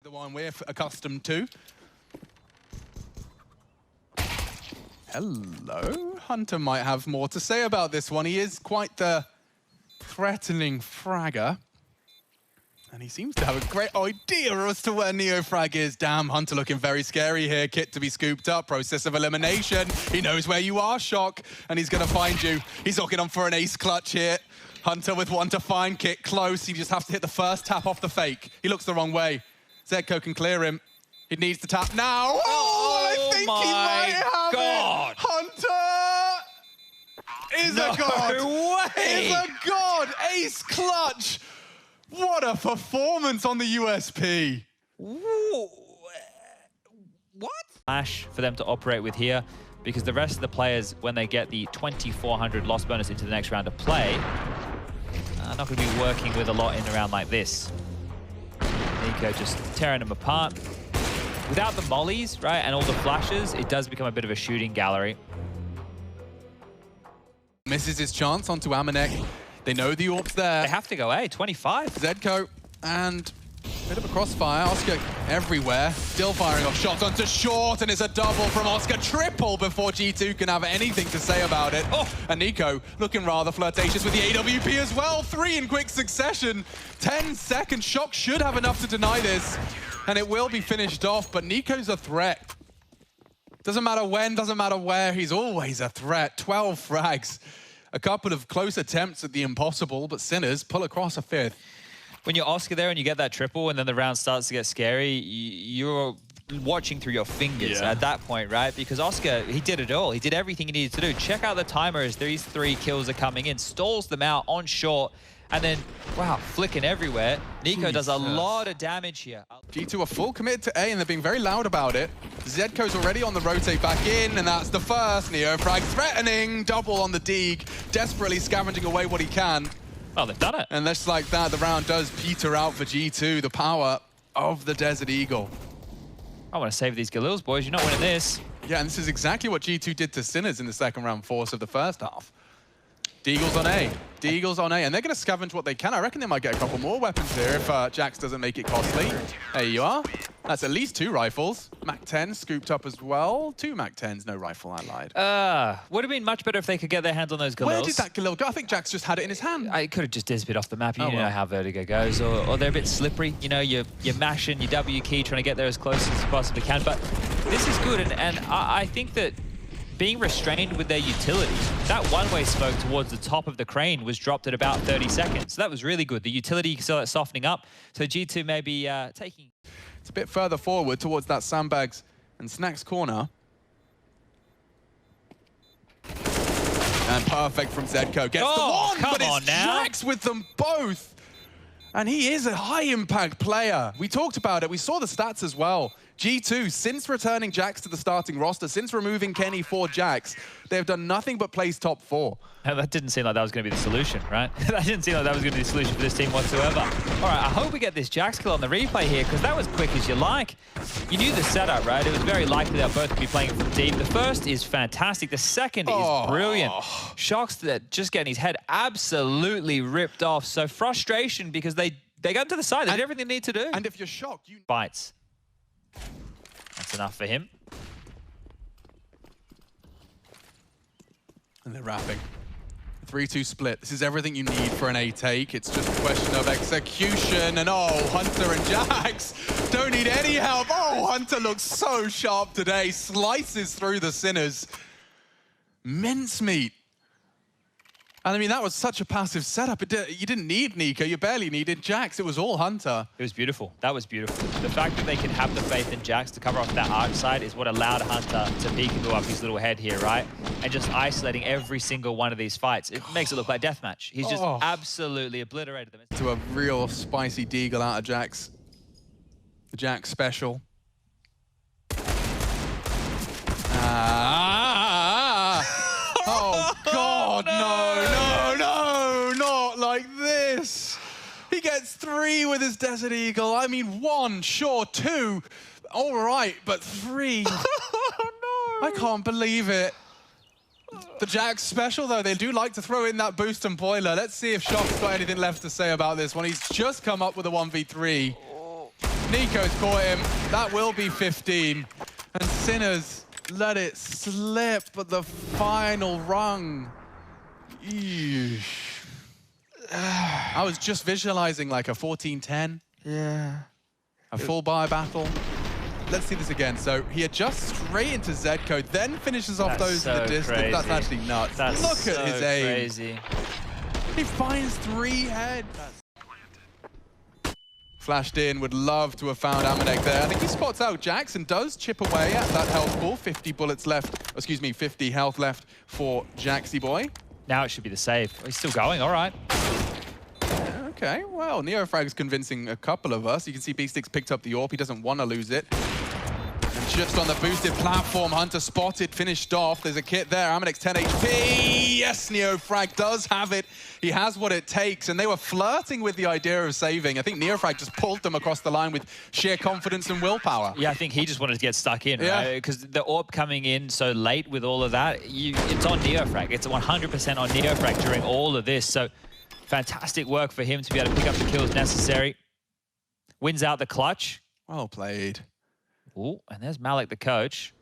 The one we're accustomed to. Hello. Hunter might have more to say about this one. He is quite the threatening fragger. And he seems to have a great idea as to where Neofrag is. Damn, Hunter looking very scary here. Kit to be scooped up. Process of elimination. He knows where you are, Shock. And he's going to find you. He's looking on for an ace clutch here. Hunter with one to find. Kit close. He just has to hit the first tap off the fake. He looks the wrong way. zywoo can clear him. He needs to tap now. Oh, I think he might have it. Hunter is a god. No way. Is a god. Ace clutch. What a performance on the USP. Ooh. What? Flash for them to operate with here, because the rest of the players, when they get the 2,400 loss bonus into the next round of play, are not going to be working with a lot in a round like this. NiKo just tearing them apart. Without the mollies, right, and all the flashes, it does become a bit of a shooting gallery. Misses his chance onto Amanek. They know the AWP's there. They have to go A, 25. zywoo, and a bit of a crossfire. Oscar everywhere, still firing off shots onto short, and it's a double from Oscar. Triple before G2 can have anything to say about it. Oh, and NiKo looking rather flirtatious with the AWP as well. 3 in quick succession. 10 seconds. Shock should have enough to deny this, and it will be finished off, but NiKo's a threat. Doesn't matter when, doesn't matter where, he's always a threat. 12 frags. A couple of close attempts at the impossible, but Sinners pull across a 5th. When you're Oscar there and you get that triple and then the round starts to get scary, you're watching through your fingers at that point, right? Because Oscar, he did it all. He did everything he needed to do. Check out the timer as these 3 kills are coming in. Stalls them out on short. And then, wow, flicking everywhere. NiKo does a lot of damage here. G2 are full committed to A, and they're being very loud about it. zywoo's already on the rotate back in, and that's the first. Neofrag threatening, double on the Deeg, desperately scavenging away what he can. Oh, they've done it. And just like that, the round does peter out for G2, the power of the Desert Eagle. I want to save these Galils, boys. You're not winning this. Yeah, and this is exactly what G2 did to Sinners in the second round force of the first half. Deagle's on A. Deagle's on A, and they're going to scavenge what they can. I reckon they might get a couple more weapons here if Jax doesn't make it costly. There you are. That's at least 2 rifles. MAC-10 scooped up as well. 2 MAC-10s, no rifle, I lied. Would have been much better if they could get their hands on those Galils. Where did that Galil go? I think Jax just had it in his hand. It could have just disappeared off the map. You know how Vertigo goes. Or they're a bit slippery. You know, you're mashing your W key, trying to get there as close as you possibly can. But this is good, and I think that being restrained with their utility, that one-way smoke towards the top of the crane was dropped at about 30 seconds. So that was really good. The utility, you saw that softening up. So G2 may be taking... It's a bit further forward towards that sandbags and snacks corner. And perfect from zywoo. Gets the one, but it's Jax with them both. And he is a high-impact player. We talked about it. We saw the stats as well. G2, since returning Jax to the starting roster, since removing Kenny for Jax, they've done nothing but place top 4. That didn't seem like that was going to be the solution, right? That didn't seem like that was going to be the solution for this team whatsoever. All right, I hope we get this Jax kill on the replay here, because that was quick as you like. You knew the setup, right? It was very likely they'll both be playing from deep. The first is fantastic. The second is brilliant. Shock's that just getting his head absolutely ripped off. So frustration, because they got to the side. They did everything they need to do. And if you're shocked, you... Bites. That's enough for him. And they're wrapping. 3-2 split. This is everything you need for an A take. It's just a question of execution. And oh, Hunter and Jax don't need any help. Oh, Hunter looks so sharp today. Slices through the Sinners. Mincemeat. And I mean, that was such a passive setup. You didn't need NiKo, you barely needed Jax. It was all Hunter. It was beautiful. That was beautiful. The fact that they could have the faith in Jax to cover off that arch side is what allowed Hunter to peekaboo up his little head here, right? And just isolating every single one of these fights. It makes it look like deathmatch. He's just absolutely obliterated them. To a real spicy deagle out of Jax. The Jax special. Oh, God, no, not like this. He gets 3 with his Desert Eagle. I mean, 1, sure, 2, all right, but 3. Oh, no. I can't believe it. The Jax special, though, they do like to throw in that boost and boiler. Let's see if Shock's got anything left to say about this one. He's just come up with a 1v3. NiKo's caught him. That will be 15. And Sinners let it slip at the final rung. Eesh. I was just visualizing like a 14-10. Yeah. A full buy battle. Let's see this again. So he adjusts straight into Zcode, then finishes off those in the distance. Crazy. That's actually nuts. That's Look at his aim. Crazy. He finds 3 heads. Flashed in, would love to have found Amanek there. I think he spots out Jax and does chip away at that health pool. 50 bullets left, excuse me, 50 health left for Jaxy boy. Now it should be the save. Oh, he's still going, all right. Okay, well, Neofrag's convincing a couple of us. You can see Beastic's picked up the AWP. He doesn't want to lose it. And just on the boosted platform, Hunter spotted, finished off. There's a kit there. Amanek's 10 HP. Yes, Neofrag does have it. He has what it takes. And they were flirting with the idea of saving. I think Neofrag just pulled them across the line with sheer confidence and willpower. Yeah, I think he just wanted to get stuck in, right? Because the AWP coming in so late with all of that, it's on Neofrag. It's 100% on Neofrag during all of this. So fantastic work for him to be able to pick up the kills necessary. Wins out the clutch. Well played. Ooh, and there's Malik, the coach.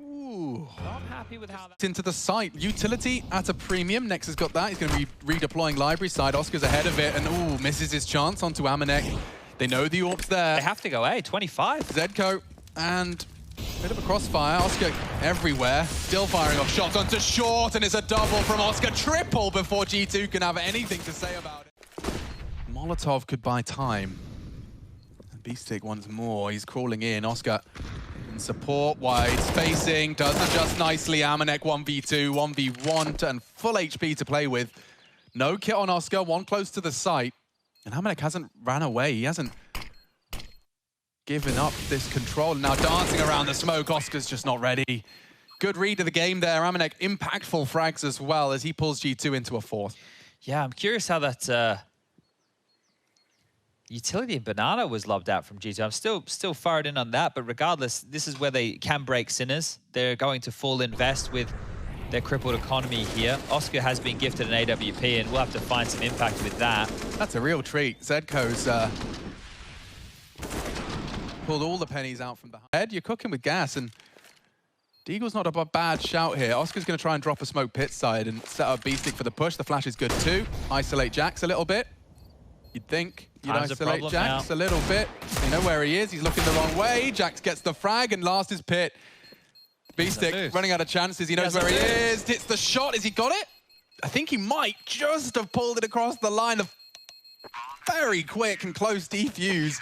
Ooh. Not happy with how that... Into the site. Utility at a premium. Nex has got that. He's going to be redeploying library side. Oscar's ahead of it, and ooh, misses his chance onto Amanek. They know the AWP's there. They have to go A, 25. Zco, and a bit of a crossfire. Oscar everywhere. Still firing off shots onto short, and it's a double from Oscar. Triple before G2 can have anything to say about it. Molotov could buy time. Beastic once more. He's crawling in. Oscar in support, wide spacing, does adjust nicely. Amanek 1v2, 1v1, and full HP to play with. No kit on Oscar, one close to the site. And Amanek hasn't ran away. He hasn't given up this control. Now dancing around the smoke, Oscar's just not ready. Good read of the game there. Amanek impactful frags as well as he pulls G2 into a 4th. Yeah, I'm curious how that... Utility and Banana was lobbed out from G2. I'm still fired in on that, but regardless, this is where they can break Sinners. They're going to full invest with their crippled economy here. Oscar has been gifted an AWP, and we'll have to find some impact with that. That's a real treat. Zco's pulled all the pennies out from the head. You're cooking with gas, and Deagle's not a bad shout here. Oscar's going to try and drop a smoke pit side and set up Beastic for the push. The flash is good too. Isolate Jax a little bit. You'd think you'd isolate Jax a little bit. You know where he is. He's looking the wrong way. Jax gets the frag, and last is pit. Beastic running out of chances. He knows where he is. Hits the shot. Has he got it? I think he might just have pulled it across the line. A very quick and close defuse.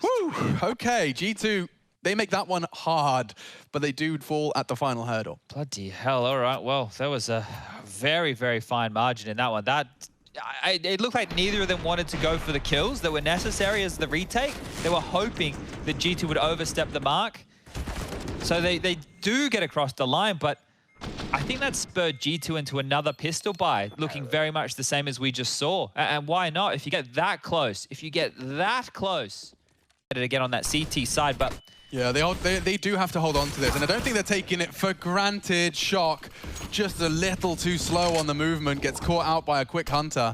Whew. Okay, G2, they make that one hard, but they do fall at the final hurdle. Bloody hell. All right. Well, there was a very, very fine margin in that one. It looked like neither of them wanted to go for the kills that were necessary as the retake. They were hoping that G2 would overstep the mark. So they do get across the line, but I think that spurred G2 into another pistol buy, looking very much the same as we just saw. And why not? If you get that close, to get on that CT side, but... Yeah, they do have to hold on to this, and I don't think they're taking it for granted. Shock, just a little too slow on the movement, gets caught out by a quick Hunter.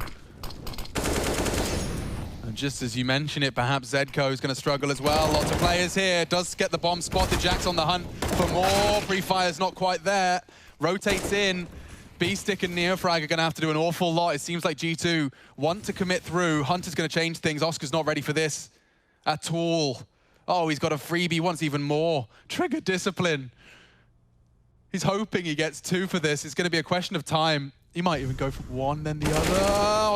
And just as you mention it, perhaps Zco is going to struggle as well. Lots of players here, does get the bomb spotted. Jax on the hunt for more. Pre-fire's not quite there. Rotates in. Beastic and Neofrag are going to have to do an awful lot. It seems like G2 want to commit through. Hunter's going to change things. Oscar's not ready for this at all. Oh, he's got a freebie, wants even more. Trigger discipline. He's hoping he gets 2 for this. It's going to be a question of time. He might even go for 1, then the other.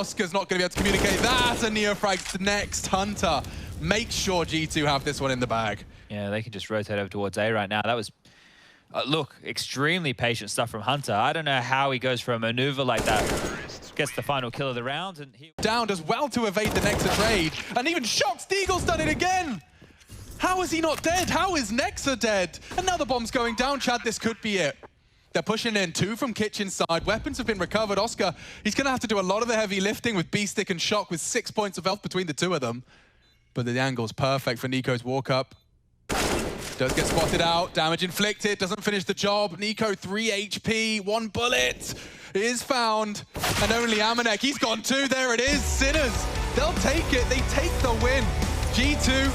Oscar's not going to be able to communicate that. And Neofrag's next. Hunter, make sure G2 have this one in the bag. Yeah, they can just rotate over towards A right now. That was, look, extremely patient stuff from Hunter. I don't know how he goes for a maneuver like that. Gets the final kill of the round. And he down as well to evade the Nexa trade. And even Shock's Deagle's done it again. How is he not dead? How is Nexa dead? And now the bomb's going down, Chad. This could be it. They're pushing in 2 from kitchen side. Weapons have been recovered. Oscar, he's going to have to do a lot of the heavy lifting with Beastic and Shock with 6 points of health between the 2 of them. But the angle's perfect for NiKo's walk up. Does get spotted out. Damage inflicted. Doesn't finish the job. NiKo 3 HP. 1 bullet is found. And only Amanek. He's gone 2. There it is. Sinners. They'll take it. They take the win. G2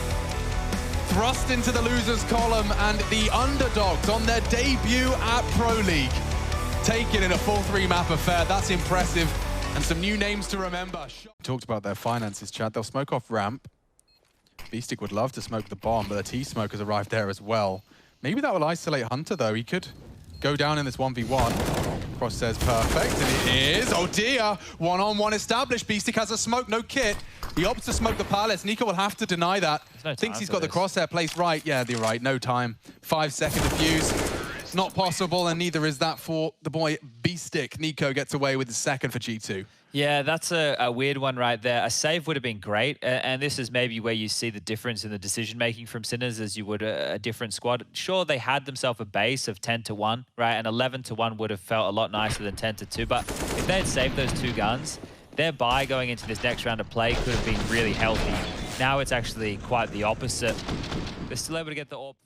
thrust into the losers column, and the underdogs on their debut at Pro League take it in a full 3-map affair. That's impressive, and some new names to remember. Talked about their finances, Chad. They'll smoke off ramp. Beastic would love to smoke the bomb, but the T-smoke has arrived there as well. Maybe that will isolate Hunter, though. He could go down in this 1v1. Cross says perfect, and it is. Oh dear, one-on-one established. Beastic has a smoke, no kit. He opts to smoke the palace. NiKo will have to deny that. No, thinks he's got the crosshair placed right. Yeah, you're right, no time. 5-second defuse, not possible, and neither is that for the boy Beastic. NiKo gets away with the second for G2. Yeah, that's a weird one right there. A save would have been great, and this is maybe where you see the difference in the decision-making from Sinners as you would a different squad. Sure, they had themselves a base of 10-1, right? And 11-1 would have felt a lot nicer than 10-2, but if they had saved those 2 guns, their buy going into this next round of play could have been really healthy. Now it's actually quite the opposite. They're still able to get the AWP.